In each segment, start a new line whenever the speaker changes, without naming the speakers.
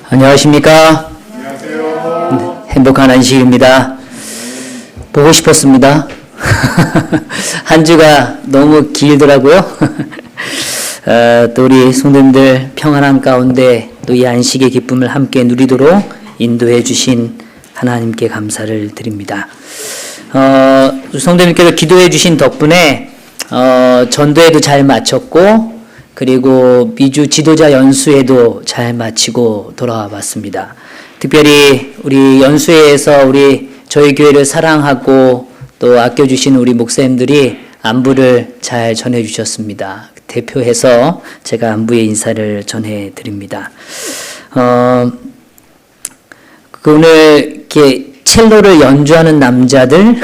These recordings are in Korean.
안녕하십니까?
안녕하세요.
행복한 안식입니다. 보고 싶었습니다. 한 주가 너무 길더라고요. 또 우리 성도님들 평안한 가운데 또 이 안식의 기쁨을 함께 누리도록 인도해 주신 하나님께 감사를 드립니다. 성도님께서 기도해 주신 덕분에 전도회도 잘 마쳤고 그리고 미주 지도자 연수회도 잘 마치고 돌아와 봤습니다. 특별히 우리 연수회에서 저희 교회를 사랑하고 또 아껴주신 우리 목사님들이 안부를 잘 전해주셨습니다. 대표해서 제가 안부의 인사를 전해드립니다. 오늘 이렇게 첼로를 연주하는 남자들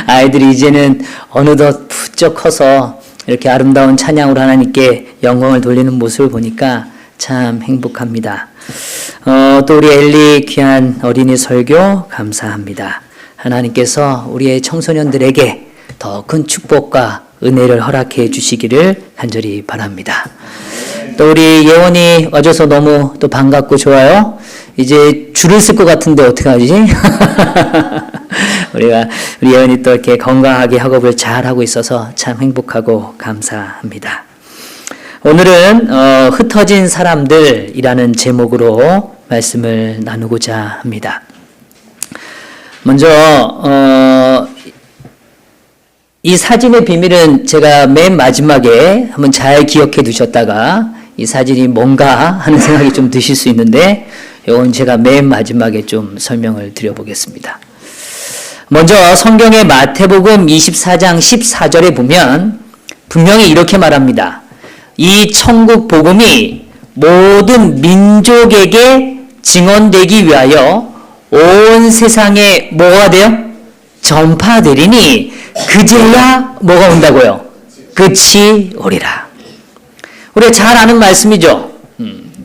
아이들이 이제는 어느덧 부쩍 커서 이렇게 아름다운 찬양으로 하나님께 영광을 돌리는 모습을 보니까 참 행복합니다. 또 우리 엘리 귀한 어린이 설교 감사합니다. 하나님께서 우리의 청소년들에게 더 큰 축복과 은혜를 허락해 주시기를 간절히 바랍니다. 또 우리 예원이 와줘서 너무 또 반갑고 좋아요. 이제 줄을 쓸 것 같은데 어떡하지? 우리 예원이 또 이렇게 건강하게 학업을 잘 하고 있어서 참 행복하고 감사합니다. 오늘은 흩어진 사람들이라는 제목으로 말씀을 나누고자 합니다. 먼저 이 사진의 비밀은 제가 맨 마지막에 한번 잘 기억해 두셨다가 이 사진이 뭔가 하는 생각이 좀 드실 수 있는데 이건 제가 맨 마지막에 좀 설명을 드려보겠습니다. 먼저 성경의 마태복음 24장 14절에 보면 분명히 이렇게 말합니다. 이 천국 복음이 모든 민족에게 증언되기 위하여 온 세상에 뭐가 돼요? 전파되리니 그제야 뭐가 온다고요? 끝이 오리라. 우리가 잘 아는 말씀이죠.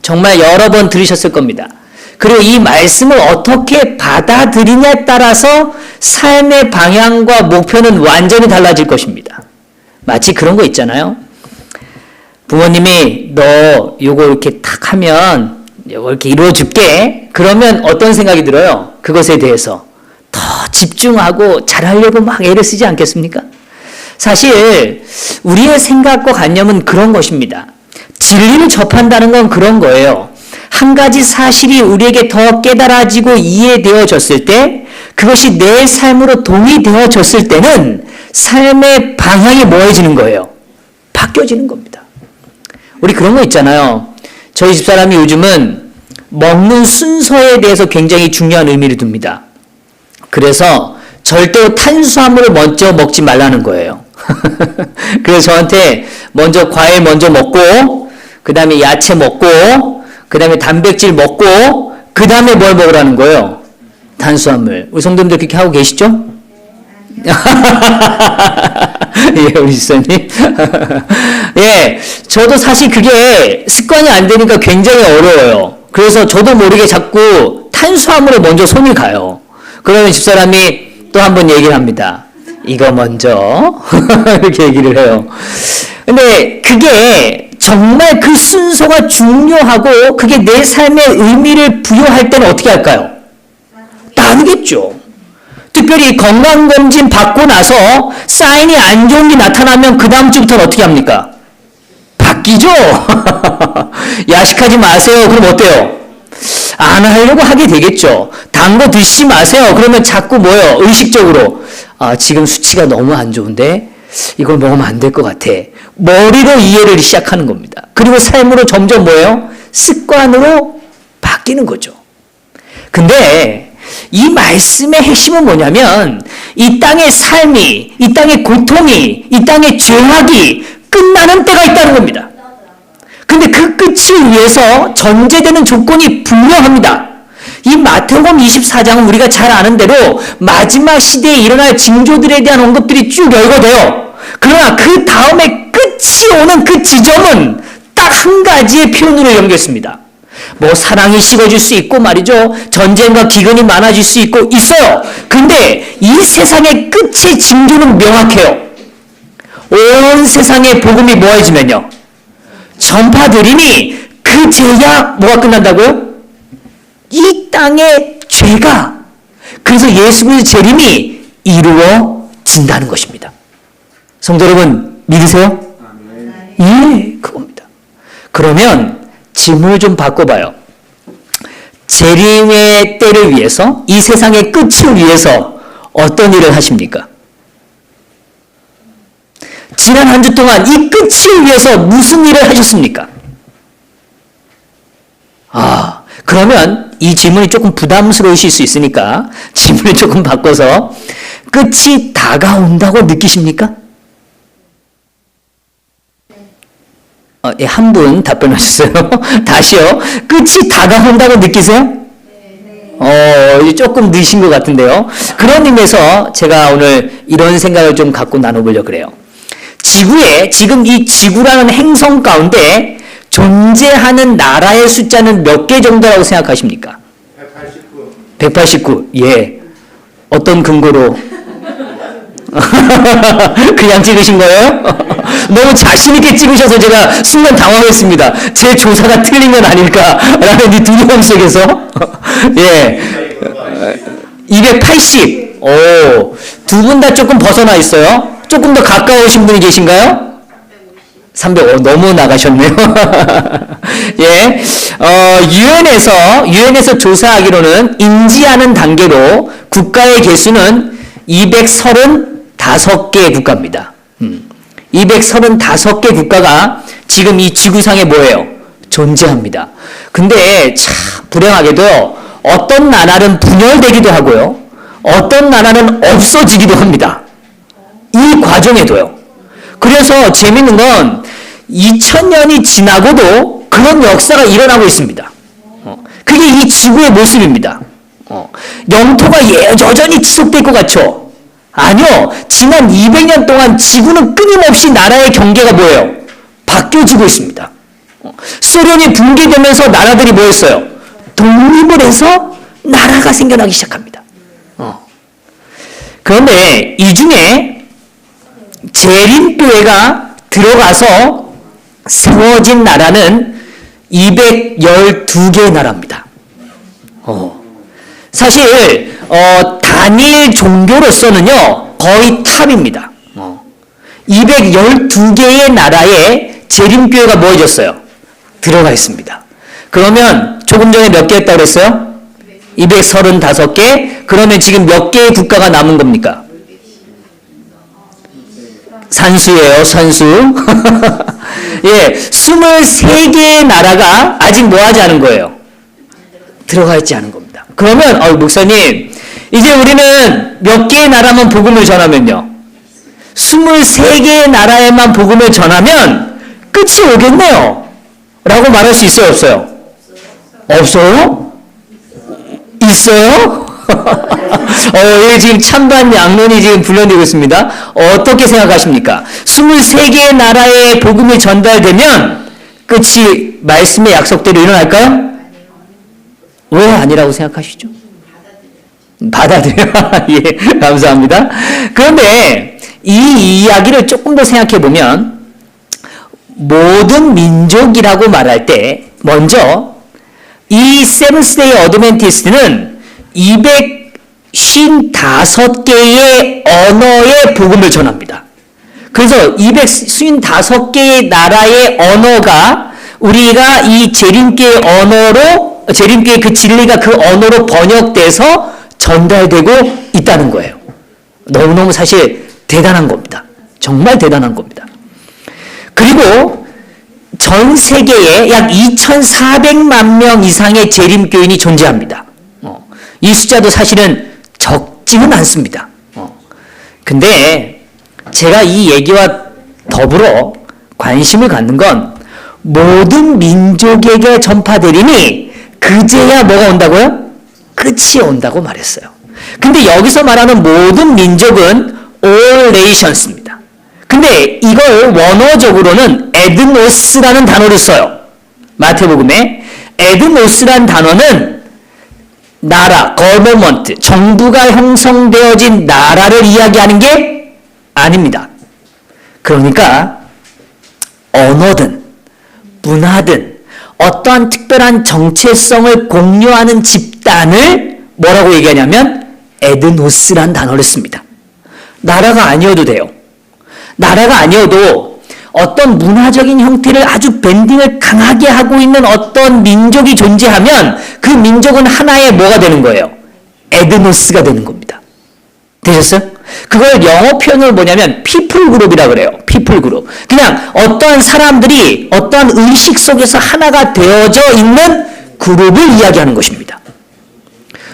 정말 여러 번 들으셨을 겁니다. 그리고 이 말씀을 어떻게 받아들이냐에 따라서 삶의 방향과 목표는 완전히 달라질 것입니다. 마치 그런 거 있잖아요. 부모님이 너 요거 이렇게 탁 하면 요거 이렇게 이루어줄게. 그러면 어떤 생각이 들어요? 그것에 대해서 더 집중하고 잘하려고 막 애를 쓰지 않겠습니까? 사실 우리의 생각과 관념은 그런 것입니다. 진리를 접한다는 건 그런 거예요. 한 가지 사실이 우리에게 더 깨달아지고 이해되어졌을 때 그것이 내 삶으로 동의되어졌을 때는 삶의 방향이 뭐해지는 거예요? 바뀌어지는 겁니다. 우리 그런 거 있잖아요. 저희 집사람이 요즘은 먹는 순서에 대해서 굉장히 중요한 의미를 둡니다. 그래서 절대로 탄수화물을 먼저 먹지 말라는 거예요. 그래서 저한테 먼저 과일 먼저 먹고 그 다음에 야채 먹고 그 다음에 단백질 먹고 그 다음에 뭘 먹으라는 거예요? 탄수화물. 우리 성도님들 그렇게 하고 계시죠? 예, 우리 집사님. 예, 저도 사실 그게 습관이 안 되니까 굉장히 어려워요. 그래서 저도 모르게 자꾸 탄수화물에 먼저 손이 가요. 그러면 집사람이 또 한 번 얘기를 합니다. 이거 먼저. 이렇게 얘기를 해요. 근데 그게 정말 그 순서가 중요하고 그게 내 삶의 의미를 부여할 때는 어떻게 할까요? 나누겠죠. 특별히 건강검진 받고 나서 사인이 안 좋은 게 나타나면 그 다음 주부터는 어떻게 합니까? 바뀌죠. 야식하지 마세요. 그럼 어때요? 안 하려고 하게 되겠죠. 단 거 드시지 마세요. 그러면 자꾸 뭐예요? 의식적으로 지금 수치가 너무 안 좋은데 이걸 먹으면 안 될 것 같아. 머리로 이해를 시작하는 겁니다. 그리고 삶으로 점점 뭐예요? 습관으로 바뀌는 거죠. 근데 이 말씀의 핵심은 뭐냐면 이 땅의 삶이, 이 땅의 고통이, 이 땅의 죄악이 끝나는 때가 있다는 겁니다. 근데 그 끝을 위해서 전제되는 조건이 분명합니다. 이 마태복음 24장은 우리가 잘 아는 대로 마지막 시대에 일어날 징조들에 대한 언급들이 쭉 열거돼요. 그러나 그 다음에 끝이 오는 그 지점은 딱 한 가지의 표현으로 연결했습니다. 뭐 사랑이 식어질 수 있고 말이죠. 전쟁과 기근이 많아질 수 있고 있어요. 근데 이 세상의 끝의 징조는 명확해요. 온 세상에 복음이 모아지면요. 전파드림이 그제야 뭐가 끝난다고요? 이 땅의 죄가, 그래서 예수 그리스도의 재림이 이루어진다는 것입니다. 성도 여러분 믿으세요? 예, 그겁니다. 그러면 질문을 좀 바꿔봐요. 재림의 때를 위해서, 이 세상의 끝을 위해서 어떤 일을 하십니까? 지난 한 주 동안 이 끝을 위해서 무슨 일을 하셨습니까? 그러면 이 질문이 조금 부담스러우실 수 있으니까 질문을 조금 바꿔서 끝이 다가온다고 느끼십니까? 예, 한 분 답변하셨어요. 다시요. 끝이 다가온다고 느끼세요? 조금 늦으신 것 같은데요. 그런 의미에서 제가 오늘 이런 생각을 좀 갖고 나눠보려고 그래요. 지구에, 지금 이 지구라는 행성 가운데 존재하는 나라의 숫자는 몇 개 정도라고 생각하십니까? 189. 예. 어떤 근거로? 그냥 찍으신 거예요? 너무 자신있게 찍으셔서 제가 순간 당황했습니다. 제 조사가 틀린 건 아닐까라는 이 두려움 속에서. 예. 280. 두 분 다 조금 벗어나 있어요. 조금 더 가까우신 분이 계신가요? 300. 너무 나가셨네요. 예. 유엔에서 조사하기로는 인지하는 단계로 국가의 개수는 235개 국가입니다. 235개 국가가 지금 이 지구상에 뭐예요? 존재합니다. 근데 참 불행하게도 어떤 나라는 분열되기도 하고요. 어떤 나라는 없어지기도 합니다. 이 과정에도요. 그래서 재밌는 건 2000년이 지나고도 그런 역사가 일어나고 있습니다. 그게 이 지구의 모습입니다. 영토가 여전히 지속될 것 같죠? 아니요. 지난 200년 동안 지구는 끊임없이 나라의 경계가 뭐예요? 바뀌어지고 있습니다. 소련이 붕괴되면서 나라들이 뭐였어요? 독립을 해서 나라가 생겨나기 시작합니다. 그런데 이 중에 재림교회가 들어가서 세워진 나라는 212개의 나라입니다. 사실 단일 종교로서는요 거의 탑입니다. 212개의 나라에 재림교회가 모여졌어요. 들어가 있습니다. 그러면 조금 전에 몇 개 했다고 그랬어요? 235개. 그러면 지금 몇 개의 국가가 남은 겁니까? 산수예요, 산수. 예, 23개의 나라가 아직 뭐 하지 않은 거예요? 들어가 있지 않은 겁니다. 그러면, 목사님, 이제 우리는 몇 개의 나라만 복음을 전하면요? 23개의 나라에만 복음을 전하면 끝이 오겠네요. 라고 말할 수 있어요, 없어요? 없어요? 있어요? 여기 지금 찬반 양론이 지금 불려되고 있습니다. 어떻게 생각하십니까? 23개의 나라에 복음이 전달되면 끝이 말씀의 약속대로 일어날까요? 왜 아니라고 생각하시죠? 받아들여요. 예, 감사합니다. 그런데 이 이야기를 조금 더 생각해 보면 모든 민족이라고 말할 때 먼저 이 세븐스데이 어드벤티스트는 255개의 언어의 복음을 전합니다. 그래서 255개의 나라의 언어가 우리가 이 재림교의 언어로, 재림교의 그 진리가 그 언어로 번역돼서 전달되고 있다는 거예요. 너무너무 사실 대단한 겁니다. 정말 대단한 겁니다. 그리고 전 세계에 약 2,400만 명 이상의 재림교인이 존재합니다. 이 숫자도 사실은 적지는 않습니다. 근데 제가 이 얘기와 더불어 관심을 갖는 건 모든 민족에게 전파되리니 그제야 뭐가 온다고요? 끝이 온다고 말했어요. 근데 여기서 말하는 모든 민족은 all nations입니다. 근데 이걸 원어적으로는 에드노스라는 단어를 써요. 마태복음에 에드노스라는 단어는 나라, 거버먼트, 정부가 형성되어진 나라를 이야기하는 게 아닙니다. 그러니까 언어든 문화든 어떠한 특별한 정체성을 공유하는 집단을 뭐라고 얘기하냐면 에드노스란 단어를 씁니다. 나라가 아니어도 돼요. 나라가 아니어도 어떤 문화적인 형태를 아주 밴딩을 강하게 하고 있는 어떤 민족이 존재하면 그 민족은 하나의 뭐가 되는 거예요? 에드노스가 되는 겁니다. 되셨어요? 그걸 영어 표현으로 뭐냐면 people group이라고 그래요. people group. 그냥 어떠한 사람들이 어떠한 의식 속에서 하나가 되어져 있는 그룹을 이야기하는 것입니다.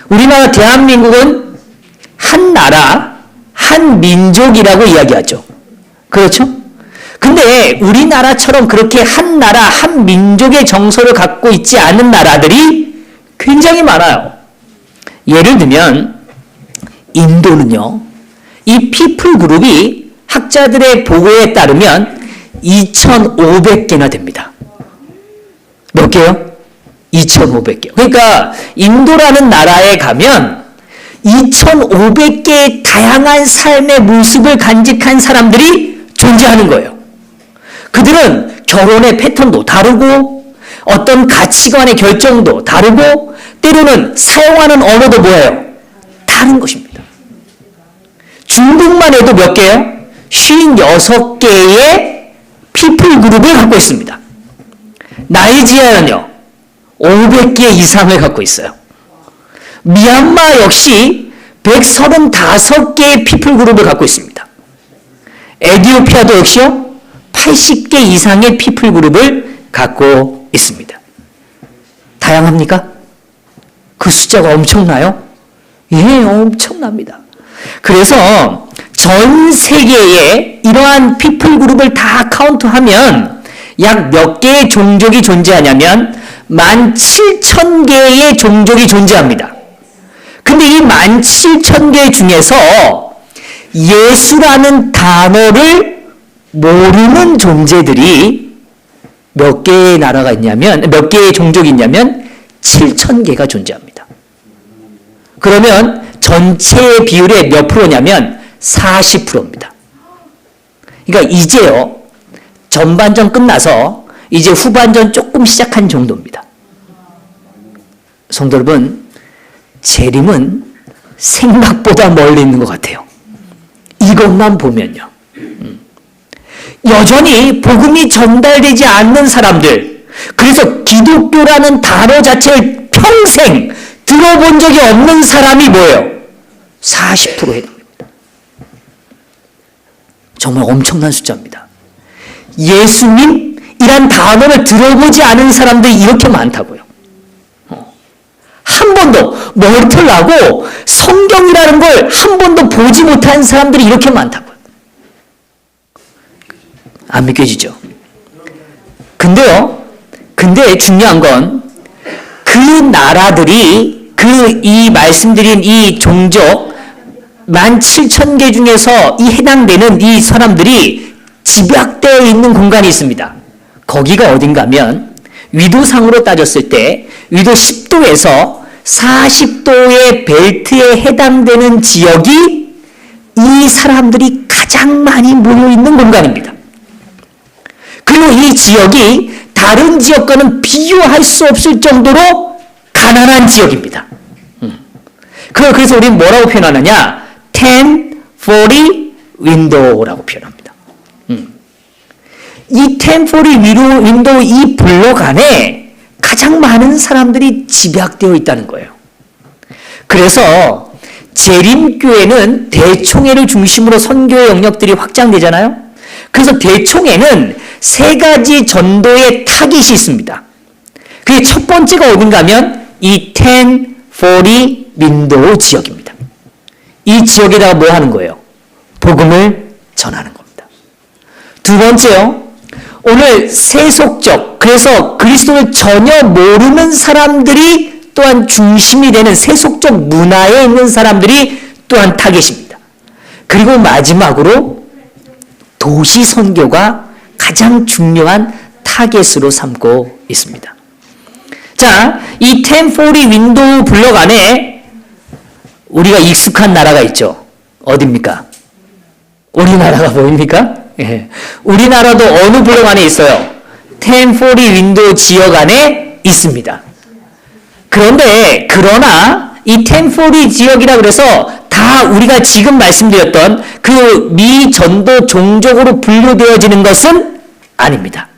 우리나라 대한민국은 한 나라, 한 민족이라고 이야기하죠. 그렇죠? 근데 우리나라처럼 그렇게 한 나라, 한 민족의 정서를 갖고 있지 않은 나라들이 굉장히 많아요. 예를 들면 인도는요, 이 피플 그룹이 학자들의 보고에 따르면 2,500개나 됩니다. 몇 개요? 2,500개. 그러니까 인도라는 나라에 가면 2,500개의 다양한 삶의 모습을 간직한 사람들이 존재하는 거예요. 그들은 결혼의 패턴도 다르고 어떤 가치관의 결정도 다르고 때로는 사용하는 언어도 뭐예요? 다른 것입니다. 중국만 해도 몇 개요? 56개의 피플 그룹을 갖고 있습니다. 나이지리아는요 500개 이상을 갖고 있어요. 미얀마 역시 135개의 피플 그룹을 갖고 있습니다. 에티오피아도 역시요 80개 이상의 피플 그룹을 갖고 있습니다. 다양합니까? 그 숫자가 엄청나요? 예, 엄청납니다. 그래서 전 세계에 이러한 피플 그룹을 다 카운트하면 약 몇 개의 종족이 존재하냐면 17,000개의 종족이 존재합니다. 근데 이 17,000개 중에서 예수라는 단어를 모르는 존재들이 몇 개의 나라가 있냐면, 몇 개의 종족이 있냐면 7,000개가 존재합니다. 그러면 전체의 비율의 몇 프로냐면 40%입니다. 그러니까 이제요, 전반전 끝나서 이제 후반전 조금 시작한 정도입니다. 성도 여러분, 재림은 생각보다 멀리 있는 것 같아요. 이것만 보면요. 여전히 복음이 전달되지 않는 사람들, 그래서 기독교라는 단어 자체를 평생 들어본 적이 없는 사람이 뭐예요? 40%에 해당됩니다. 정말 엄청난 숫자입니다. 예수님이란 단어를 들어보지 않은 사람들이 이렇게 많다고요. 한 번도 머리털 나고 성경이라는 걸 한 번도 보지 못한 사람들이 이렇게 많다고요. 안 믿겨지죠? 근데 중요한 건 그 나라들이 이 말씀드린 이 종족 17,000개 중에서 이 해당되는 이 사람들이 집약되어 있는 공간이 있습니다. 거기가 어딘가면 위도상으로 따졌을 때 위도 10도에서 40도의 벨트에 해당되는 지역이 이 사람들이 가장 많이 모여있는 공간입니다. 그리고 이 지역이 다른 지역과는 비교할 수 없을 정도로 가난한 지역입니다. 그래서 우리는 뭐라고 표현하느냐? 1040 window라고 표현합니다. 이 1040 윈도우 이 블록 안에 가장 많은 사람들이 집약되어 있다는 거예요. 그래서 재림교회는 대총회를 중심으로 선교의 영역들이 확장되잖아요. 그래서 대총회는 세 가지 전도의 타깃이 있습니다. 그게 첫 번째가 어딘가 하면 이 1040 윈도우 지역입니다. 이 지역에다가 뭐 하는 거예요? 복음을 전하는 겁니다. 두 번째요. 오늘 세속적, 그래서 그리스도를 전혀 모르는 사람들이 또한 중심이 되는 세속적 문화에 있는 사람들이 또한 타겟입니다. 그리고 마지막으로 도시 선교가 가장 중요한 타겟으로 삼고 있습니다. 자, 이 1040 윈도우 블럭 안에 우리가 익숙한 나라가 있죠. 어디입니까? 우리나라가 보입니까? 예. 우리나라도 어느 블럭 안에 있어요? 1040 윈도우 지역 안에 있습니다. 그러나 이 1040 지역이라 그래서 다 우리가 지금 말씀드렸던 그 미 전도 종족으로 분류되어지는 것은 아닙니다.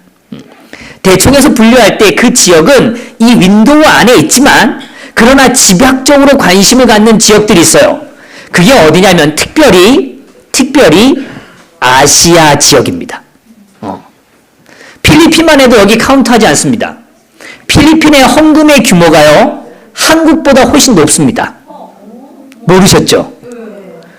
대충해서 분류할 때 그 지역은 이 윈도우 안에 있지만 그러나 집약적으로 관심을 갖는 지역들이 있어요. 그게 어디냐면 특별히 아시아 지역입니다. 필리핀만 해도 여기 카운트하지 않습니다. 필리핀의 헌금의 규모가요, 한국보다 훨씬 높습니다. 모르셨죠?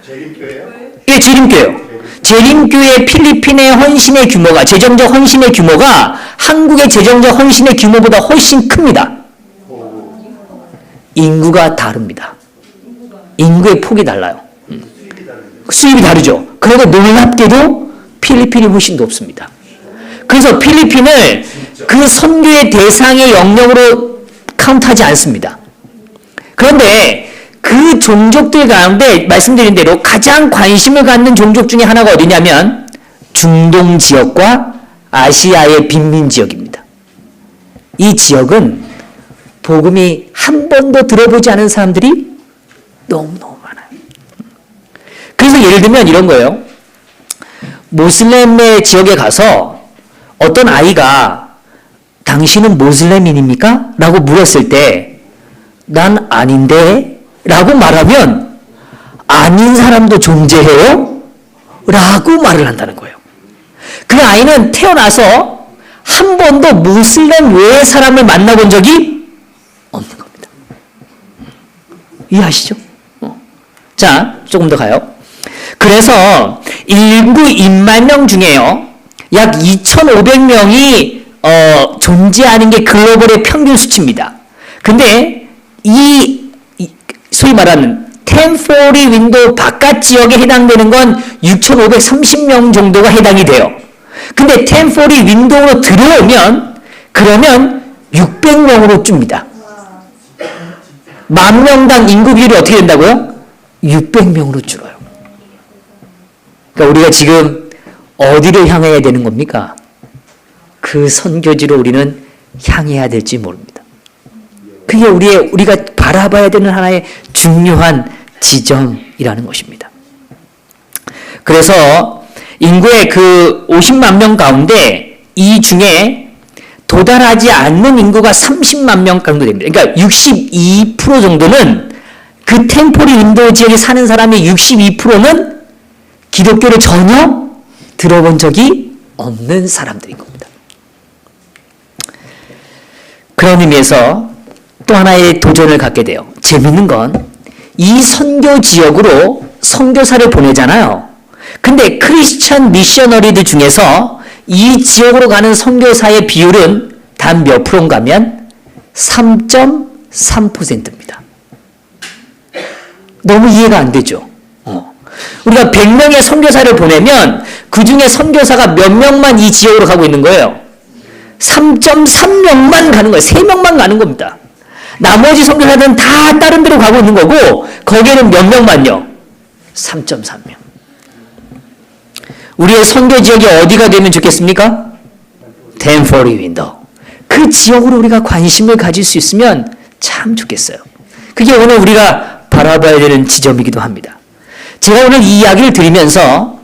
재림교회요?
예, 재림교회요. 재림교회 필리핀의 헌신의 규모가, 재정적 헌신의 규모가 한국의 재정적 헌신의 규모보다 훨씬 큽니다. 인구가 다릅니다. 인구의 폭이 달라요. 수입이 다르죠. 그래도 놀랍게도 필리핀이 훨씬 높습니다. 그래서 필리핀을 그 선교의 대상의 영역으로 카운트하지 않습니다. 그런데 그 종족들 가운데 말씀드린 대로 가장 관심을 갖는 종족 중에 하나가 어디냐면 중동 지역과 아시아의 빈민 지역입니다. 이 지역은 복음이 한 번도 들어보지 않은 사람들이 너무너무 많아요. 그래서 예를 들면 이런 거예요. 모슬렘의 지역에 가서 어떤 아이가 당신은 모슬렘인입니까? 라고 물었을 때 난 아닌데 라고 말하면 아닌 사람도 존재해요? 라고 말을 한다는 거예요. 그 아이는 태어나서 한 번도 모슬렘 외의 사람을 만나본 적이 없는 겁니다. 이해하시죠? 자, 조금 더 가요. 그래서 인구 2만 명 중에요, 약 2,500명이 존재하는 게 글로벌의 평균 수치입니다. 근데 이 소위 말하는 1040 윈도우 바깥 지역에 해당되는 건 6,530명 정도가 해당이 돼요. 근데 1040 윈도우로 들어오면 그러면 600명으로 줍니다. 10,000명당 인구 비율이 어떻게 된다고요? 600명으로 줄어요. 그러니까 우리가 지금 어디를 향해야 되는 겁니까? 그 선교지로 우리는 향해야 될지 모릅니다. 그게 우리가 바라봐야 되는 하나의 중요한 지점이라는 것입니다. 그래서 인구의 그 50만 명 가운데 이 중에 도달하지 않는 인구가 30만 명 정도 됩니다. 그러니까 62% 정도는 그 1040 윈도우 지역에 사는 사람의 62%는 기독교를 전혀 들어본 적이 없는 사람들인 겁니다. 그런 의미에서 또 하나의 도전을 갖게 돼요. 재밌는 건 이 선교 지역으로 선교사를 보내잖아요. 근데 크리스천 미셔너리들 중에서 이 지역으로 가는 선교사의 비율은 단 몇 프로인가 하면 3.3%입니다. 너무 이해가 안 되죠. 우리가 100명의 선교사를 보내면 그 중에 선교사가 몇 명만 이 지역으로 가고 있는 거예요. 3.3명만 가는 거예요. 3명만 가는 겁니다. 나머지 선교사들은 다 다른 데로 가고 있는 거고 거기에는 몇 명만요? 3.3명. 우리의 선교 지역이 어디가 되면 좋겠습니까? 1040 윈도우. 그 지역으로 우리가 관심을 가질 수 있으면 참 좋겠어요. 그게 오늘 우리가 바라봐야 되는 지점이기도 합니다. 제가 오늘 이 이야기를 드리면서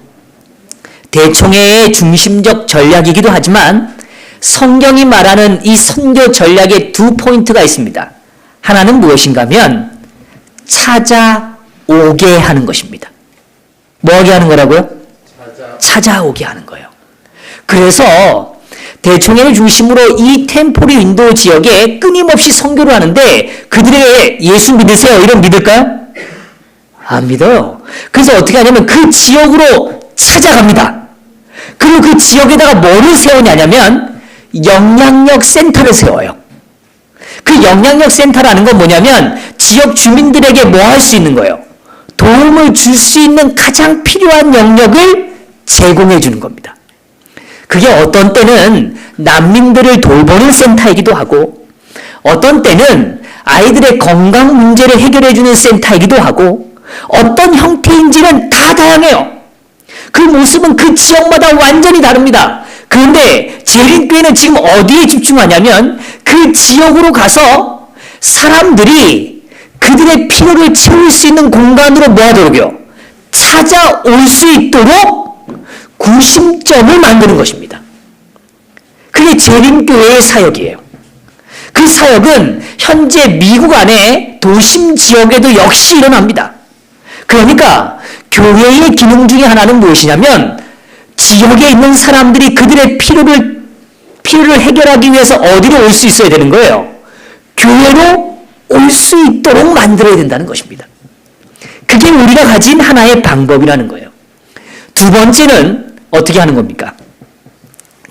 대총회의 중심적 전략이기도 하지만 성경이 말하는 이 선교 전략의 두 포인트가 있습니다. 하나는 무엇인가 하면 찾아오게 하는 것입니다. 뭐하게 하는 거라고요? 찾아오게 하는 거예요. 그래서 대총회를 중심으로 이 1040 윈도우 지역에 끊임없이 선교를 하는데 그들에게 예수 믿으세요? 이런 믿을까요? 안 믿어요. 그래서 어떻게 하냐면 그 지역으로 찾아갑니다. 그리고 그 지역에다가 뭐를 세우냐면 영향력 센터를 세워요. 그 영향력 센터라는 건 뭐냐면 지역 주민들에게 뭐 할 수 있는 거예요? 도움을 줄 수 있는 가장 필요한 영역을 제공해 주는 겁니다. 그게 어떤 때는 난민들을 돌보는 센터이기도 하고 어떤 때는 아이들의 건강 문제를 해결해 주는 센터이기도 하고 어떤 형태인지는 다 다양해요. 그 모습은 그 지역마다 완전히 다릅니다. 그런데 재림교회는 지금 어디에 집중하냐면 그 지역으로 가서 사람들이 그들의 필요를 채울 수 있는 공간으로 모아도록요. 찾아올 수 있도록 구심점을 만드는 것입니다. 그게 재림교회의 사역이에요. 그 사역은 현재 미국 안에 도심 지역에도 역시 일어납니다. 그러니까 교회의 기능 중에 하나는 무엇이냐면 지역에 있는 사람들이 그들의 필요를 해결하기 위해서 어디로 올 수 있어야 되는 거예요. 교회로 올 수 있도록 만들어야 된다는 것입니다. 그게 우리가 가진 하나의 방법이라는 거예요. 두 번째는 어떻게 하는 겁니까?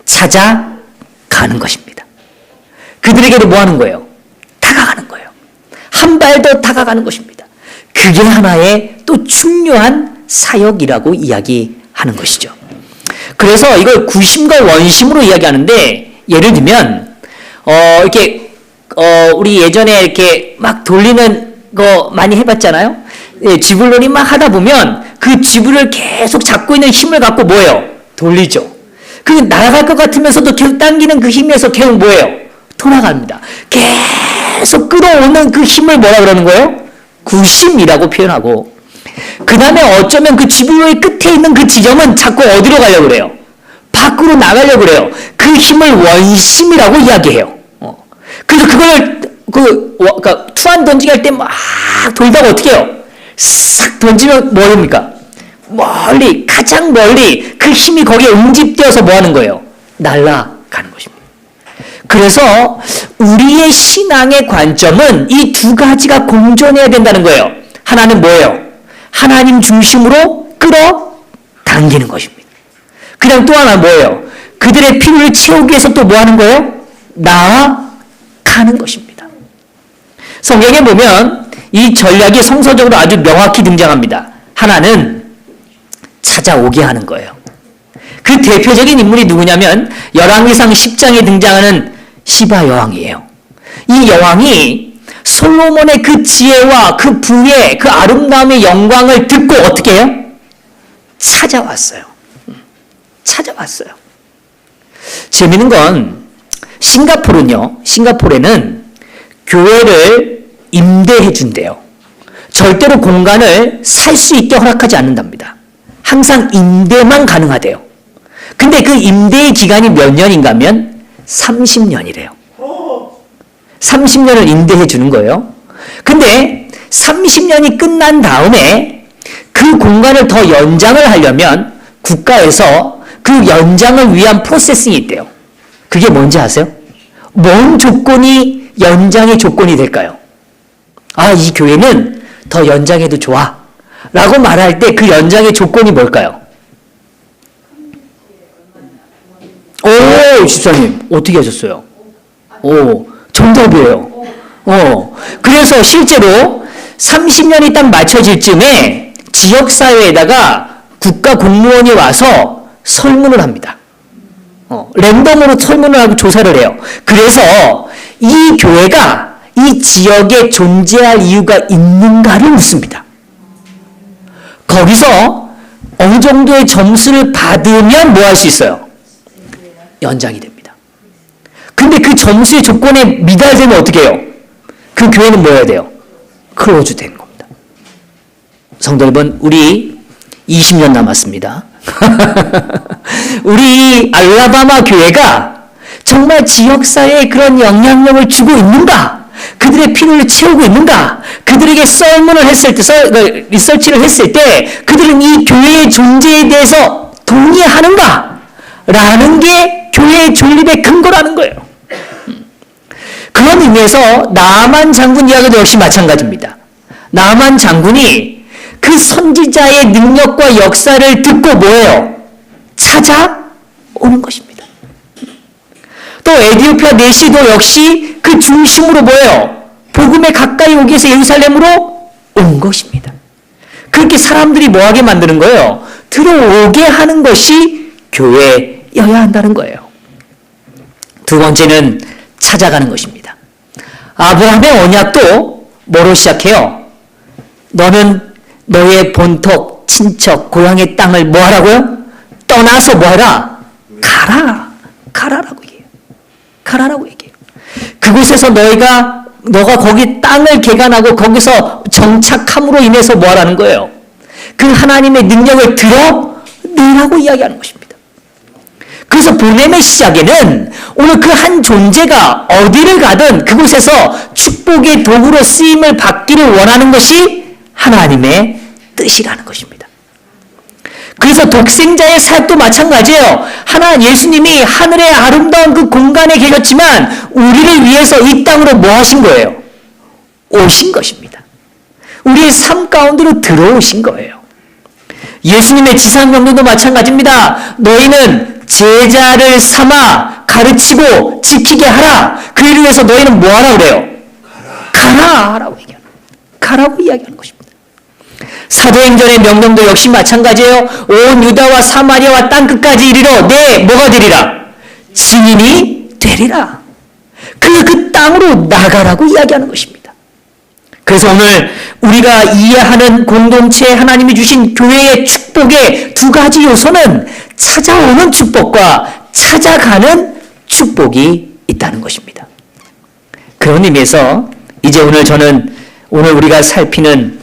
찾아가는 것입니다. 그들에게도 뭐 하는 거예요? 다가가는 거예요. 한 발 더 다가가는 것입니다. 그게 하나의 또 중요한 사역이라고 이야기하는 것이죠. 그래서 이걸 구심과 원심으로 이야기하는데 예를 들면 우리 예전에 이렇게 막 돌리는 거 많이 해봤잖아요. 예, 쥐불놀이 막 하다 보면 그 쥐불을 계속 잡고 있는 힘을 갖고 뭐예요? 돌리죠. 그 날아갈 것 같으면서도 계속 당기는 그 힘에서 계속 뭐예요? 돌아갑니다. 계속 끌어오는 그 힘을 뭐라 그러는 거예요? 구심이라고 표현하고 그 다음에 어쩌면 그 쥐불놀이 끝에 있는 그 지점은 자꾸 어디로 가려고 그래요? 밖으로 나가려고 그래요. 그 힘을 원심이라고 이야기해요. 그래서 그걸 그러니까 투안 던지기 할 때 막 돌다가 어떻게 해요? 싹 던지면 뭐 됩니까? 멀리 가장 멀리 그 힘이 거기에 응집되어서 뭐 하는 거예요? 날아가는 것입니다. 그래서 우리의 신앙의 관점은 이 두 가지가 공존해야 된다는 거예요. 하나는 뭐예요? 하나님 중심으로 끌어당기는 것입니다. 그다음 또 하나 뭐예요? 그들의 필요를 채우기 위해서 또 뭐 하는 거예요? 나아가는 것입니다. 성경에 보면 이 전략이 성서적으로 아주 명확히 등장합니다. 하나는 찾아오게 하는 거예요. 그 대표적인 인물이 누구냐면 열왕기상 10장에 등장하는 시바 여왕이에요. 이 여왕이 솔로몬의 그 지혜와 그 부의 그 아름다움의 영광을 듣고 어떻게 해요? 찾아왔어요. 재미있는 건 싱가포르에는 교회를 임대해 준대요. 절대로 공간을 살 수 있게 허락하지 않는답니다. 항상 임대만 가능하대요. 근데 그 임대의 기간이 몇 년인가 하면 30년이래요. 30년을 임대해 주는 거예요. 근데 30년이 끝난 다음에 그 공간을 더 연장을 하려면 국가에서 그 연장을 위한 프로세싱이 있대요. 그게 뭔지 아세요? 뭔 조건이 연장의 조건이 될까요? 아, 이 교회는 더 연장해도 좋아 라고 말할 때 그 연장의 조건이 뭘까요? 오, 집사님 어떻게 하셨어요? 오, 정답이에요. 그래서 실제로 30년이 딱 맞춰질 쯤에 지역사회에다가 국가 공무원이 와서 설문을 합니다. 랜덤으로 설문을 하고 조사를 해요. 그래서 이 교회가 이 지역에 존재할 이유가 있는가를 묻습니다. 거기서 어느 정도의 점수를 받으면 뭐 할 수 있어요? 연장이 됩니다. 근데 그 점수의 조건에 미달되면 어떻게 해요? 그 교회는 뭐 해야 돼요? 클로즈 된 겁니다. 성도 여러분, 우리 20년 남았습니다. 우리 알라바마 교회가 정말 지역사회에 그런 영향력을 주고 있는가? 그들의 필요를 채우고 있는가? 그들에게 설문을 했을 때, 리서치를 했을 때 그들은 이 교회의 존재에 대해서 동의하는가? 라는 게 교회의 존립의 근거라는 거예요. 그런 의미에서 나만 장군 이야기도 역시 마찬가지입니다. 나만 장군이 그 선지자의 능력과 역사를 듣고 뭐예요? 찾아오는 것입니다. 또 에디오피아 내시도 역시 그 중심으로 뭐예요? 복음에 가까이 오기 위해서 예루살렘으로 온 것입니다. 그렇게 사람들이 뭐하게 만드는 거예요? 들어오게 하는 것이 교회여야 한다는 거예요. 두 번째는 찾아가는 것입니다. 아브라함의 언약도 뭐로 시작해요? 너는 너의 본토, 친척, 고향의 땅을 뭐 하라고요? 떠나서 뭐 하라? 가라. 가라라고 얘기해요. 가라라고 얘기해요. 그곳에서 너가 거기 땅을 개간하고 거기서 정착함으로 인해서 뭐 하라는 거예요? 그 하나님의 능력을 드러내라고 이야기하는 것입니다. 그래서 보냄의 시작에는 오늘 그 한 존재가 어디를 가든 그곳에서 축복의 도구로 쓰임을 받기를 원하는 것이 하나님의 뜻이라는 것입니다. 그래서 독생자의 사역도 마찬가지예요. 예수님이 하늘의 아름다운 그 공간에 계셨지만 우리를 위해서 이 땅으로 뭐 하신 거예요? 오신 것입니다. 우리의 삶 가운데로 들어오신 거예요. 예수님의 지상명령도 마찬가지입니다. 너희는 제자를 삼아 가르치고 지키게 하라. 그 일을 위해서 너희는 뭐 하라 그래요? 가라 라고 얘기하는 거예요. 가라고 이야기하는 것입니다. 사도행전의 명령도 역시 마찬가지예요. 온 유다와 사마리아와 땅끝까지 이르러 뭐가 되리라? 증인이 되리라. 그 땅으로 나가라고 이야기하는 것입니다. 그래서 오늘 우리가 이해하는 공동체 하나님이 주신 교회의 축복의 두 가지 요소는 찾아오는 축복과 찾아가는 축복이 있다는 것입니다. 그런 의미에서 이제 오늘 우리가 살피는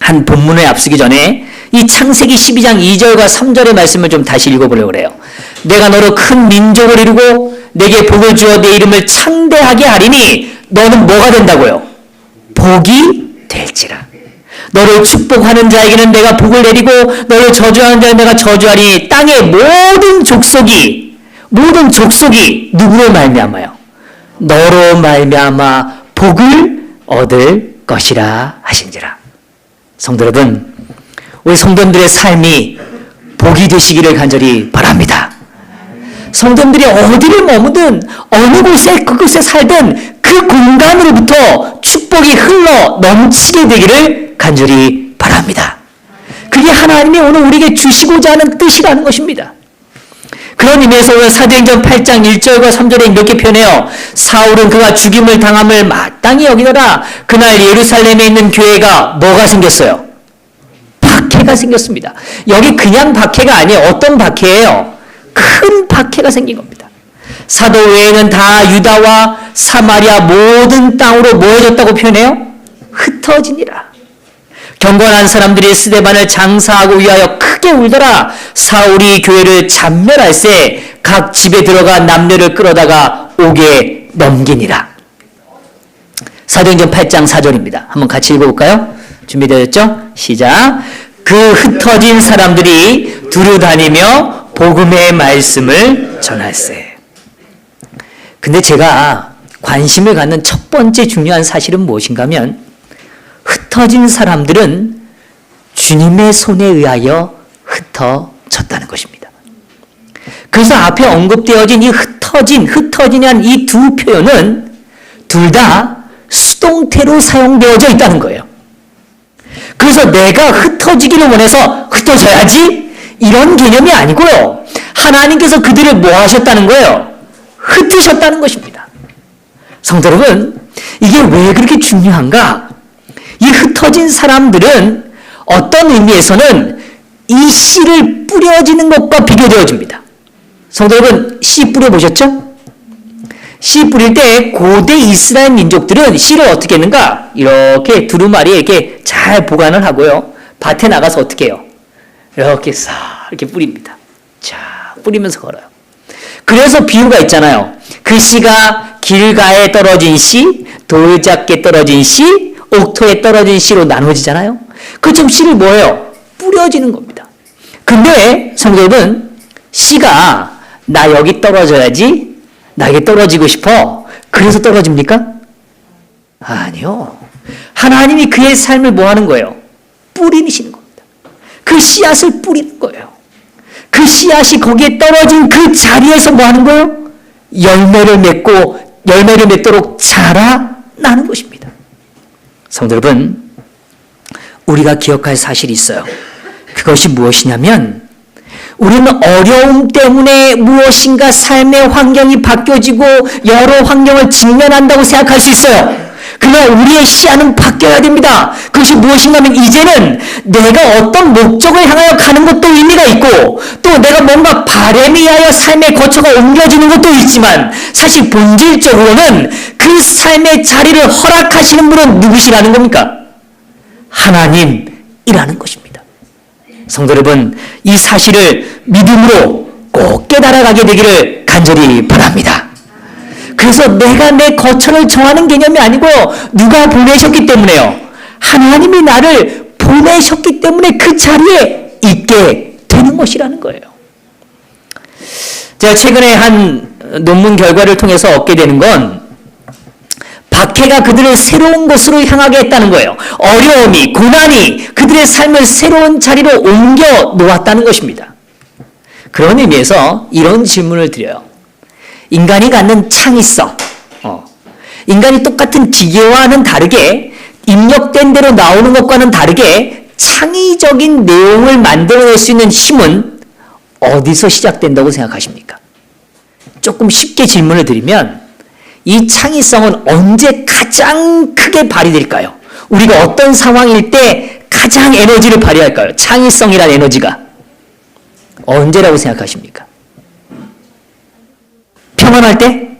한 본문에 앞서기 전에 이 창세기 12장 2절과 3절의 말씀을 좀 다시 읽어보려고 그래요. 내가 너로 큰 민족을 이루고 내게 복을 주어 내 이름을 창대하게 하리니 너는 뭐가 된다고요? 복이 될지라. 너를 축복하는 자에게는 내가 복을 내리고 너를 저주하는 자에게는 내가 저주하리니 땅의 모든 족속이 누구로 말미암아요? 너로 말미암아 복을 얻을 것이라 하신지라. 성도 여러분, 우리 성도님들의 삶이 복이 되시기를 간절히 바랍니다. 성도님들이 어디를 머무든 어느 그곳에 살든 그 공간으로부터 축복이 흘러 넘치게 되기를 간절히 바랍니다. 그게 하나님이 오늘 우리에게 주시고자 하는 뜻이라는 것입니다. 그런 의미에서 오늘 사도행전 8장 1절과 3절에 이렇게 표현해요. 사울은 그가 죽임을 당함을 마땅히 여기더라. 그날 예루살렘에 있는 교회가 뭐가 생겼어요? 박해가 생겼습니다. 여기 그냥 박해가 아니에요. 어떤 박해예요? 큰 박해가 생긴 겁니다. 사도 외에는 다 유다와 사마리아 모든 땅으로 모여졌다고 표현해요. 흩어지니라. 경건한 사람들이 스데반을 장사하고 위하여 크게 울더라. 사울이 교회를 잔멸할세 각 집에 들어가 남녀를 끌어다가 옥에 넘기니라. 사도행전 8장 4절입니다. 한번 같이 읽어볼까요? 준비되었죠? 시작. 그 흩어진 사람들이 두루 다니며 복음의 말씀을 전할세. 근데 제가 관심을 갖는 첫 번째 중요한 사실은 무엇인가 하면 흩어진 사람들은 주님의 손에 의하여 흩어졌다는 것입니다. 그래서 앞에 언급되어진 이 흩어진이란 이 두 표현은 둘 다 수동태로 사용되어져 있다는 거예요. 그래서 내가 흩어지기를 원해서 흩어져야지 이런 개념이 아니고요. 하나님께서 그들을 뭐 하셨다는 거예요? 흩으셨다는 것입니다. 성도 여러분, 이게 왜 그렇게 중요한가? 이 흩어진 사람들은 어떤 의미에서는 이 씨를 뿌려지는 것과 비교되어집니다. 성도 여러분, 씨 뿌려보셨죠? 씨 뿌릴 때 고대 이스라엘 민족들은 씨를 어떻게 했는가? 이렇게 두루마리에 이렇게 잘 보관을 하고요. 밭에 나가서 어떻게 해요? 이렇게 이렇게 뿌립니다. 자, 뿌리면서 걸어요. 그래서 비유가 있잖아요. 그 씨가 길가에 떨어진 씨, 돌짝게 떨어진 씨, 옥토에 떨어진 씨로 나눠지잖아요. 그처럼 씨를 뭐예요? 뿌려지는 겁니다. 근데 성도들은 씨가 나 여기 떨어져야지, 나에게 떨어지고 싶어. 그래서 떨어집니까? 아니요. 하나님이 그의 삶을 뭐 하는 거예요? 뿌리시는 겁니다. 그 씨앗을 뿌리는 거예요. 그 씨앗이 거기에 떨어진 그 자리에서 뭐 하는 거예요? 열매를 맺도록 자라나는 것입니다. 성도 여러분, 우리가 기억할 사실이 있어요. 그것이 무엇이냐면 우리는 어려움 때문에 무엇인가 삶의 환경이 바뀌어지고 여러 환경을 직면한다고 생각할 수 있어요. 그러나 우리의 시야는 바뀌어야 됩니다. 그것이 무엇인가 하면 이제는 내가 어떤 목적을 향하여 가는 것도 의미가 있고 또 내가 뭔가 바람에 의하여 삶의 거처가 옮겨지는 것도 있지만 사실 본질적으로는 그 삶의 자리를 허락하시는 분은 누구시라는 겁니까? 하나님이라는 것입니다. 성도 여러분, 이 사실을 믿음으로 꼭 깨달아가게 되기를 간절히 바랍니다. 그래서 내가 내 거처를 정하는 개념이 아니고 누가 보내셨기 때문에요. 하나님이 나를 보내셨기 때문에 그 자리에 있게 되는 것이라는 거예요. 제가 최근에 한 논문 결과를 통해서 얻게 되는 건 박해가 그들을 새로운 곳으로 향하게 했다는 거예요. 어려움이, 고난이 그들의 삶을 새로운 자리로 옮겨 놓았다는 것입니다. 그런 의미에서 이런 질문을 드려요. 인간이 갖는 창의성, 인간이 똑같은 기계와는 다르게 입력된 대로 나오는 것과는 다르게 창의적인 내용을 만들어낼 수 있는 힘은 어디서 시작된다고 생각하십니까? 조금 쉽게 질문을 드리면 이 창의성은 언제 가장 크게 발휘될까요? 우리가 어떤 상황일 때 가장 에너지를 발휘할까요? 창의성이라는 에너지가 언제라고 생각하십니까? 평안할 때?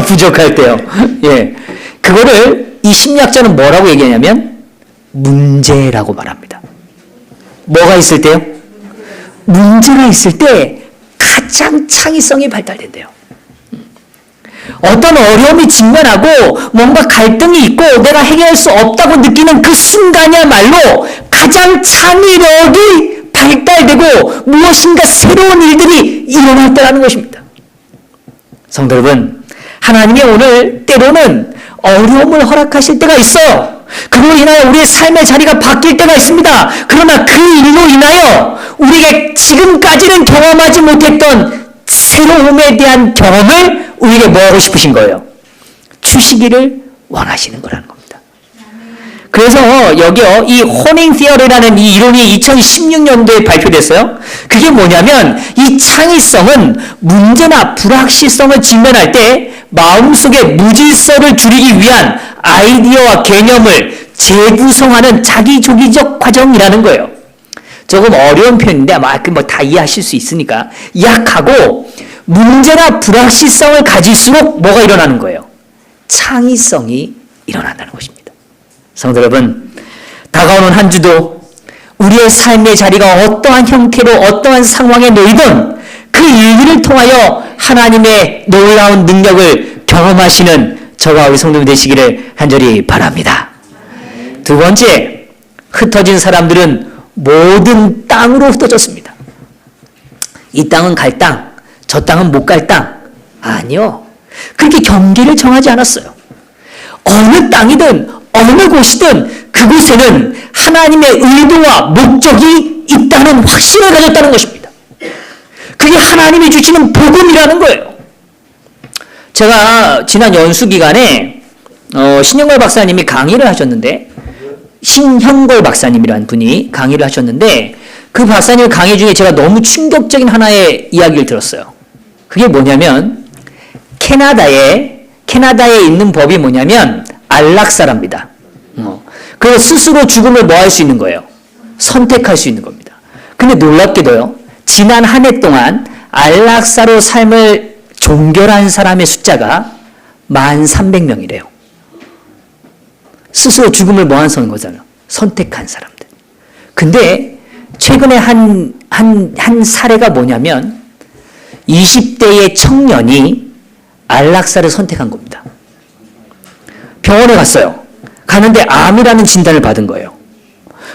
부족할 때요. 예, 그거를 이 심리학자는 뭐라고 얘기하냐면 문제라고 말합니다. 뭐가 있을 때요? 문제가 있을 때 가장 창의성이 발달된대요. 어떤 어려움이 직면하고 뭔가 갈등이 있고 내가 해결할 수 없다고 느끼는 그 순간이야말로 가장 창의력이 발달되고 무엇인가 새로운 일들이 일어날 때라는 것입니다. 성도 여러분, 하나님이 오늘 때로는 어려움을 허락하실 때가 있어요. 그로 인하여 우리의 삶의 자리가 바뀔 때가 있습니다. 그러나 그 일로 인하여 우리가 지금까지는 경험하지 못했던 새로움에 대한 경험을 우리에게 뭐 하고 싶으신 거예요? 주시기를 원하시는 거라는 겁니다. 그래서 여기요, 이 호밍 티어리라는 이 이론이 2016년도에 발표됐어요. 그게 뭐냐면 이 창의성은 문제나 불확실성을 직면할 때 마음속에 무질서를 줄이기 위한 아이디어와 개념을 재구성하는 자기조기적 과정이라는 거예요. 조금 어려운 표현인데 아마 다 이해하실 수 있으니까 약하고 문제나 불확실성을 가질수록 뭐가 일어나는 거예요? 창의성이 일어난다는 것입니다. 성도 여러분, 다가오는 한 주도 우리의 삶의 자리가 어떠한 형태로 어떠한 상황에 놓이든 그 일들을 통하여 하나님의 놀라운 능력을 경험하시는 저와 우리 성도님 되시기를 간절히 바랍니다. 두 번째, 흩어진 사람들은 모든 땅으로 흩어졌습니다. 이 땅은 갈 땅, 저 땅은 못 갈 땅. 아니요. 그렇게 경계를 정하지 않았어요. 어느 땅이든 어느 곳이든 그곳에는 하나님의 의도와 목적이 있다는 확신을 가졌다는 것입니다. 그게 하나님이 주시는 복음이라는 거예요. 제가 지난 연수 기간에 신영걸 박사님이 강의를 하셨는데, 신형걸 박사님이라는 분이 강의를 하셨는데 그 박사님 강의 중에 제가 너무 충격적인 하나의 이야기를 들었어요. 그게 뭐냐면 캐나다에 있는 법이 뭐냐면 안락사랍니다. 그래서 스스로 죽음을 뭐 할 수 있는 거예요? 선택할 수 있는 겁니다. 근데 놀랍게도요, 지난 한 해 동안 안락사로 삶을 종결한 사람의 숫자가 13,000명이래요. 스스로 죽음을 뭐 하는 거잖아요. 선택한 사람들. 근데 최근에 한 사례가 뭐냐면 20대의 청년이 안락사를 선택한 겁니다. 병원에 갔어요. 가는데 암이라는 진단을 받은 거예요.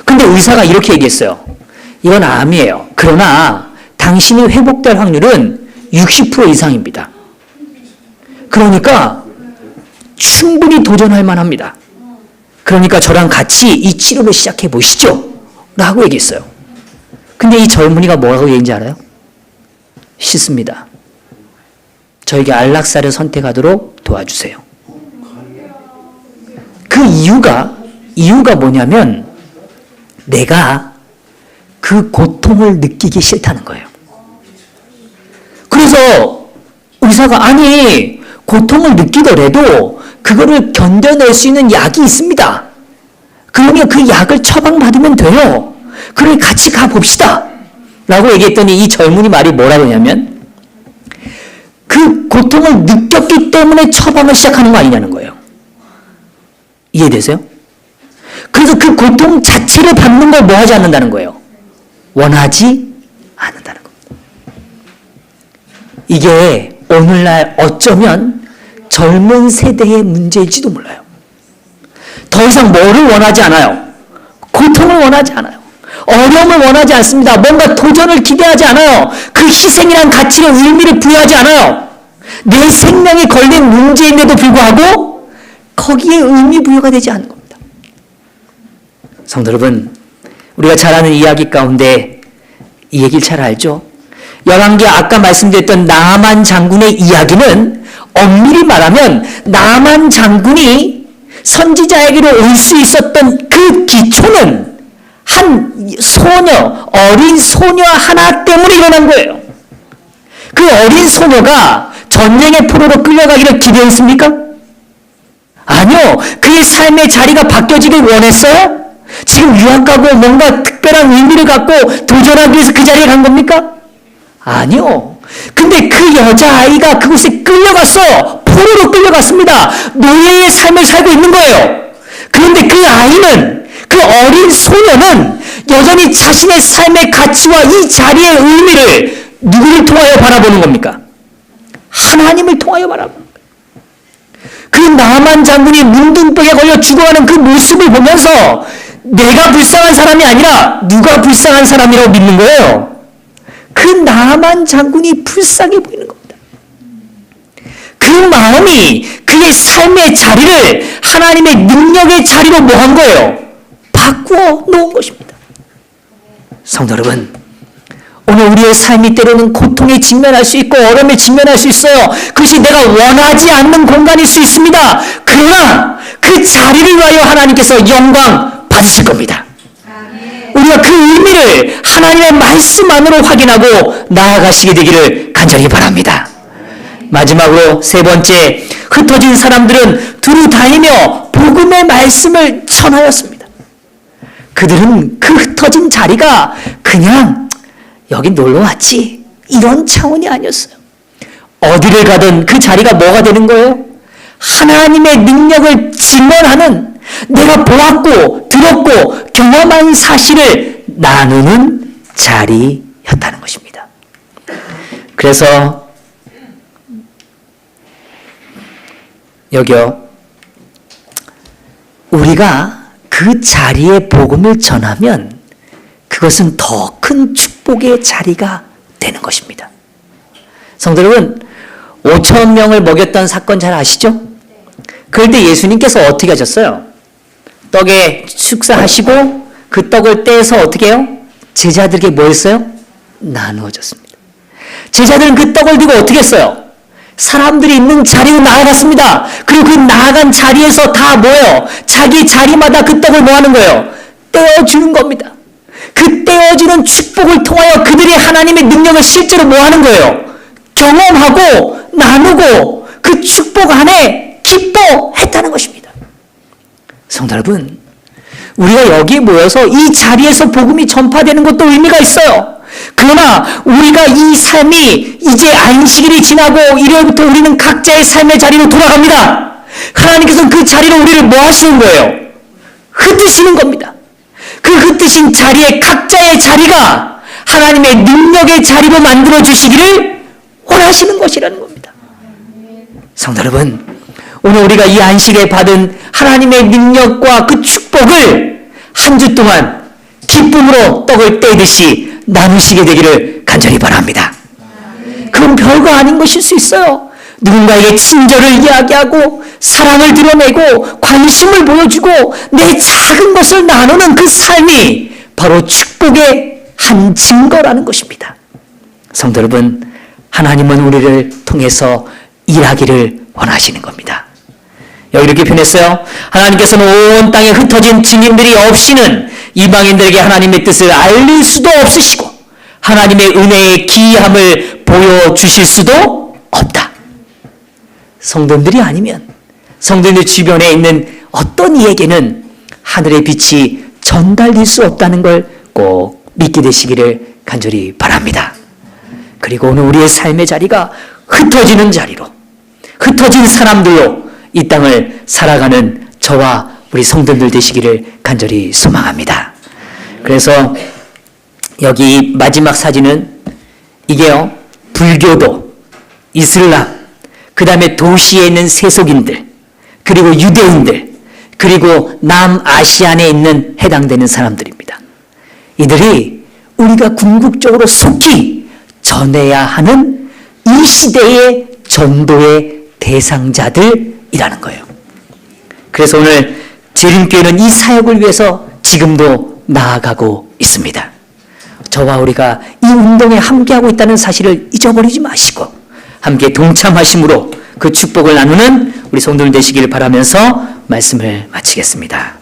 근데 의사가 이렇게 얘기했어요. 이건 암이에요. 그러나 당신이 회복될 확률은 60% 이상입니다. 그러니까 충분히 도전할 만합니다. 그러니까 저랑 같이 이 치료를 시작해 보시죠. 라고 얘기했어요. 근데 이 젊은이가 뭐라고 얘기했는지 알아요? 싫습니다. 저에게 안락사를 선택하도록 도와주세요. 그 이유가 뭐냐면 내가 그 고통을 느끼기 싫다는 거예요. 그래서 의사가 아니 고통을 느끼더라도 그거를 견뎌낼 수 있는 약이 있습니다. 그러면 그 약을 처방받으면 돼요. 그러니 같이 가봅시다. 라고 얘기했더니 이 젊은이 말이 뭐라고 하냐면 그 고통을 느꼈기 때문에 처방을 시작하는 거 아니냐는 거예요. 이해되세요? 그래서 그 고통 자체를 받는 걸 뭐 하지 않는다는 거예요. 원하지 않는다는 겁니다. 이게 오늘날 어쩌면 젊은 세대의 문제일지도 몰라요. 더 이상 뭐를 원하지 않아요? 고통을 원하지 않아요. 어려움을 원하지 않습니다. 뭔가 도전을 기대하지 않아요. 그 희생이란 가치의 의미를 부여하지 않아요. 내 생명이 걸린 문제인데도 불구하고 거기에 의미 부여가 되지 않는 겁니다. 성도 여러분, 우리가 잘 아는 이야기 가운데 이 얘기를 잘 알죠? 열왕기 아까 말씀드렸던 나만 장군의 이야기는 엄밀히 말하면 나만 장군이 선지자에게로 올 수 있었던 그 기초는 한 소녀, 어린 소녀 하나 때문에 일어난 거예요. 그 어린 소녀가 전쟁의 포로로 끌려가기를 기대했습니까? 아니요. 그의 삶의 자리가 바뀌어지길 원했어요? 지금 유학 가고 뭔가 특별한 의미를 갖고 도전하기 위해서 그 자리에 간 겁니까? 아니요. 근데 그 여자아이가 그곳에 끌려갔어. 포로로 끌려갔습니다. 노예의 삶을 살고 있는 거예요. 그런데 그 아이는, 그 어린 소녀는 여전히 자신의 삶의 가치와 이 자리의 의미를 누구를 통하여 바라보는 겁니까? 하나님을 통하여 바라보는 거예요. 그 나만 장군이 문둥병에 걸려 죽어가는 그 모습을 보면서 내가 불쌍한 사람이 아니라 누가 불쌍한 사람이라고 믿는 거예요. 그 나만 장군이 불쌍해 보이는 겁니다. 그 마음이 그의 삶의 자리를 하나님의 능력의 자리로 뭐 한 거예요? 바꾸어 놓은 것입니다. 성도 여러분, 오늘 우리의 삶이 때로는 고통에 직면할 수 있고 어려움에 직면할 수 있어요. 그것이 내가 원하지 않는 공간일 수 있습니다. 그러나 그 자리를 위하여 하나님께서 영광 받으실 겁니다. 우리가 그 의미를 하나님의 말씀 안으로 확인하고 나아가시게 되기를 간절히 바랍니다. 마지막으로 세 번째, 흩어진 사람들은 두루 다니며 복음의 말씀을 전하였습니다. 그들은 그 흩어진 자리가 그냥 여기 놀러 왔지 이런 차원이 아니었어요. 어디를 가든 그 자리가 뭐가 되는 거예요? 하나님의 능력을 증언하는, 내가 보았고 들었고 경험한 사실을 나누는 자리였다는 것입니다. 그래서 여기요, 우리가 그 자리에 복음을 전하면 그것은 더 큰 축복의 자리가 되는 것입니다. 성도 여러분, 5천 명을 먹였던 사건 잘 아시죠? 그런데 예수님께서 어떻게 하셨어요? 떡에 축사하시고 그 떡을 떼서 어떻게 해요? 제자들에게 뭐 했어요? 나누어 줬습니다. 제자들은 그 떡을 들고 어떻게 했어요? 사람들이 있는 자리로 나아갔습니다. 그리고 그 나아간 자리에서 다 뭐예요? 자기 자리마다 그 떡을 뭐 하는 거예요? 떼어주는 겁니다. 그 떼어주는 축복을 통하여 그들이 하나님의 능력을 실제로 뭐 하는 거예요? 경험하고 나누고 그 축복 안에 기뻐했다는 것입니다. 성도 여러분, 우리가 여기에 모여서 이 자리에서 복음이 전파되는 것도 의미가 있어요. 그러나 우리가 이 삶이 이제 안식일이 지나고 일요일부터 우리는 각자의 삶의 자리로 돌아갑니다. 하나님께서는 그 자리로 우리를 뭐 하시는 거예요? 흩으시는 겁니다. 그 흩으신 자리에 각자의 자리가 하나님의 능력의 자리로 만들어 주시기를 원하시는 것이라는 겁니다. 성도 여러분, 오늘 우리가 이 안식에 받은 하나님의 능력과 그 축복을 한 주 동안 기쁨으로 떡을 떼듯이 나누시게 되기를 간절히 바랍니다. 그건 별거 아닌 것일 수 있어요. 누군가에게 친절을 이야기하고 사랑을 드러내고 관심을 보여주고 내 작은 것을 나누는 그 삶이 바로 축복의 한 증거라는 것입니다. 성도 여러분, 하나님은 우리를 통해서 일하기를 원하시는 겁니다. 여기 이렇게 표현했어요. 하나님께서는 온 땅에 흩어진 증인들이 없이는 이방인들에게 하나님의 뜻을 알릴 수도 없으시고 하나님의 은혜의 기이함을 보여주실 수도 없다. 성도들이 아니면 성도들 주변에 있는 어떤 이에게는 하늘의 빛이 전달될 수 없다는 걸 꼭 믿게 되시기를 간절히 바랍니다. 그리고 오늘 우리의 삶의 자리가 흩어지는 자리로, 흩어진 사람들로 이 땅을 살아가는 저와 우리 성도들 되시기를 간절히 소망합니다. 그래서 여기 마지막 사진은 이게요, 불교도, 이슬람, 그 다음에 도시에 있는 세속인들, 그리고 유대인들, 그리고 남아시안에 있는 해당되는 사람들입니다. 이들이 우리가 궁극적으로 속히 전해야 하는 이 시대의 전도의 대상자들이라는 거예요. 그래서 오늘 재림교회는 이 사역을 위해서 지금도 나아가고 있습니다. 저와 우리가 이 운동에 함께하고 있다는 사실을 잊어버리지 마시고 함께 동참하심으로 그 축복을 나누는 우리 성도들 되시기를 바라면서 말씀을 마치겠습니다.